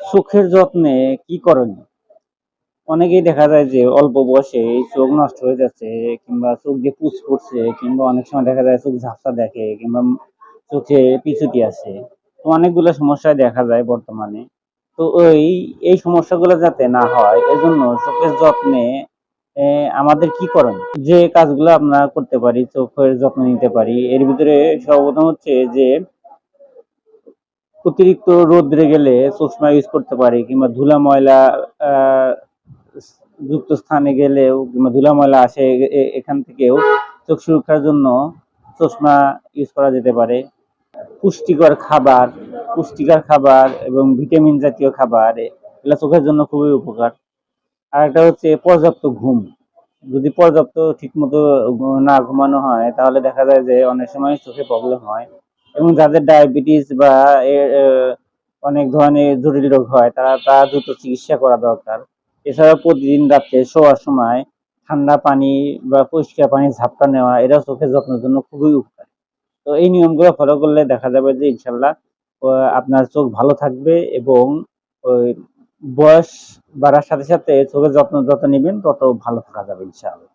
চোখের যত্নে কি করণীয়? অনেকেই দেখা যায় যে অল্প বয়সেই চোখ নষ্ট হয়ে যাচ্ছে কিংবা চোখ দিয়ে পুজ পড়ছে কিংবা অনেক সময় দেখা যায় চোখ ঝাপসা দেখে কিংবা চোখে পিছুটি আসে। তো অনেকগুলা সমস্যাই দেখা যায় বর্তমানে। তো এই সমস্যাগুলো যাতে না হয় এজন্য চোখের যত্নে আমাদের কি করণীয়? যে কাজগুলো আমরা করতে পারি, চোখের যত্ন নিতে পারি এর ভিতরে সর্বপ্রথম হচ্ছে যে অতিরিক্ত রোদ্রে গেলে চশমা ইউজ করতে পারি কিংবা ধুলা ময়লা আহ যুক্ত স্থানে গেলেও কিংবা ধুলা ময়লা আসে এখান থেকেও চোখ সুরক্ষার জন্য চশমা ইউজ করা যেতে পারে। পুষ্টিকর খাবার পুষ্টিকর খাবার এবং ভিটামিন জাতীয় খাবার এগুলো চোখের জন্য খুবই উপকার। আর একটা হচ্ছে পর্যাপ্ত ঘুম। যদি পর্যাপ্ত ঠিক মতো না ঘুমানো হয় তাহলে দেখা যায় যে অনেক সময় চোখে প্রবলেম হয় এবং যাদের ডায়াবেটিস বা অনেক ধরনের জটিল রোগ হয় তা দ্রুত চিকিৎসা করা দরকার। এছাড়া প্রতিদিন রাত্রে শোয়ার সময় ঠান্ডা পানি বা পরিষ্কার পানি ঝাপটা নেওয়া এটাও চোখের যত্নের জন্য খুবই উপকারী। তো এই নিয়মগুলো ফলো করলে দেখা যাবে যে ইনশাল্লাহ আপনার চোখ ভালো থাকবে এবং ওই বয়স বাড়ার সাথে সাথে চোখের যত্ন যত নিবেন তত ভালো থাকা যাবে ইনশাআল্লাহ।